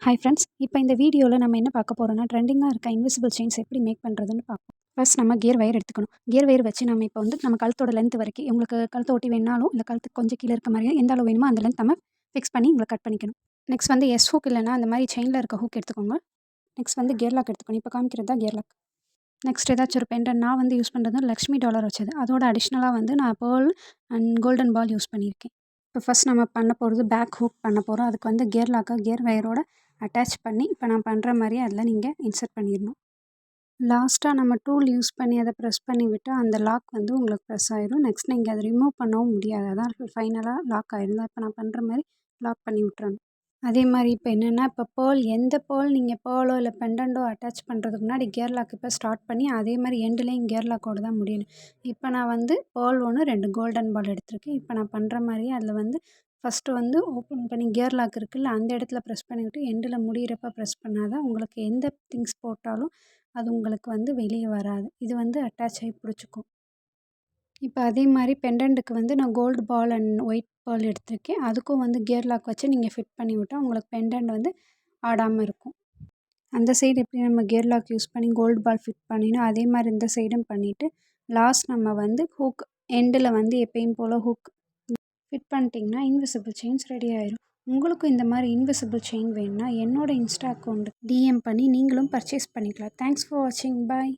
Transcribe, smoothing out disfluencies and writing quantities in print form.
Hi friends, இப்போ இந்த வீடியோவில் நம்ம என்ன பார்க்க போகிறோம்னா, ட்ரெண்டிங்காக இருக்க இன்விசிபிள் செயின்ஸ் எப்படி மேக் பண்ணுறதுன்னு பார்ப்போம். ஃபர்ஸ்ட் நம்ம கியர் வயர் எடுத்துக்கணும். கியர் வயர் வச்சு நம்ம இப்போ வந்து நம்ம கழுத்தோட லென்த் வரைக்கும் உங்களுக்கு கழுத்தை ஒட்டி வேணாலும் இல்லை கழுத்துக்கு கொஞ்சம் கீழே இருக்க மாதிரியும் எந்த அளவு வேணுமோ அந்த லென்த் நம்ம ஃபிக்ஸ் பண்ணி உங்களை கட் பண்ணிக்கணும். நெக்ஸ்ட் வந்து எஸ் ஹூக் இல்லைனா அந்த மாதிரி செயினில் இருக்க ஹூக் எடுத்துக்கோங்க. நெக்ஸ்ட் வந்து கியர் லாக் எடுத்துக்கணும். இப்போ காமிக்கிறது தான் கியர் லாக். நெக்ஸ்ட் ஏதாச்சும் ஒரு பெண்டன் நான் வந்து யூஸ் பண்ணுறது லக்ஷ்மி டாலர் வச்சது. அதோட அடிஷ்னலாக வந்து நான் pearl and golden ball use பண்ணியிருக்கேன். இப்போ ஃபர்ஸ்ட் நம்ம பண்ண போகிறது பேக் ஹூக் பண்ண போகிறோம். அதுக்கு வந்து கியர் லாக்கை கியர் வயரோட அட்டாச் பண்ணி இப்போ நான் பண்ணுற மாதிரியே அதில் நீங்கள் இன்சர்ட் பண்ணிடணும். லாஸ்ட்டாக நம்ம டூல் யூஸ் பண்ணி அதை ப்ரெஸ் பண்ணி விட்டால் அந்த லாக் வந்து உங்களுக்கு ப்ரெஸ் ஆயிரும். நெக்ஸ்ட் நீங்கள் அதை ரிமூவ் பண்ணவும் முடியாது. அதான் ஃபைனலாக லாக் ஆயிருந்தா இப்போ நான் பண்ணுற மாதிரி லாக் பண்ணி விட்டுறணும். அதே மாதிரி இப்போ என்னென்னா, இப்போ எந்த நீங்கள் பேர்லோ இல்லை பெண்டன்ட்டோ அட்டாச் பண்ணுறதுக்கு முன்னாடி கியர் லாக் இப்போ ஸ்டார்ட் பண்ணி அதே மாதிரி எண்டுலேயும் கியர் லாக்கோடு தான் முடியணும். இப்போ நான் வந்து பேர்ல் 1 2 கோல்டன் பால் எடுத்திருக்கேன். இப்போ நான் பண்ணுற மாதிரியே அதில் வந்து ஃபஸ்ட்டு வந்து ஓப்பன் பண்ணி கியர் லாக் இருக்குல்ல அந்த இடத்துல ப்ரெஸ் பண்ணிவிட்டு எண்டில் முடிகிறப்ப ப்ரெஸ் பண்ணால் தான் உங்களுக்கு எந்த திங்ஸ் போட்டாலும் அது உங்களுக்கு வந்து வெளியே வராது. இது வந்து அட்டாச் ஆகி பிடிச்சிக்கும். இப்போ அதே மாதிரி பெண்டன்ட்டுக்கு வந்து நான் gold ball and white ball எடுத்திருக்கேன். அதுக்கும் வந்து கியர் லாக் வச்சு நீங்கள் ஃபிட் பண்ணி விட்டால் உங்களுக்கு பெண்டன்ட் வந்து ஆடாமல் இருக்கும். அந்த சைடு எப்படி நம்ம கியர் லாக் யூஸ் பண்ணி கோல்டு பால் ஃபிட் பண்ணினோம் அதே மாதிரி இந்த சைடும் பண்ணிவிட்டு லாஸ்ட் நம்ம வந்து ஹூக் எண்டில் வந்து எப்பயும் போல் ஹூக் ஃபிட் பண்ணிட்டிங்கன்னா இன்விசிபிள் செயின்ஸ் ரெடி ஆயிரும். உங்களுக்கும் இந்த மாதிரி இன்விசிபிள் செயின் வேணும்னா என்னோட இன்ஸ்டா அக்கௌண்ட் டிஎம் பண்ணி நீங்களும் பர்ச்சேஸ் பண்ணிக்கலாம். தேங்க்ஸ் ஃபார் வாட்சிங். பாய்.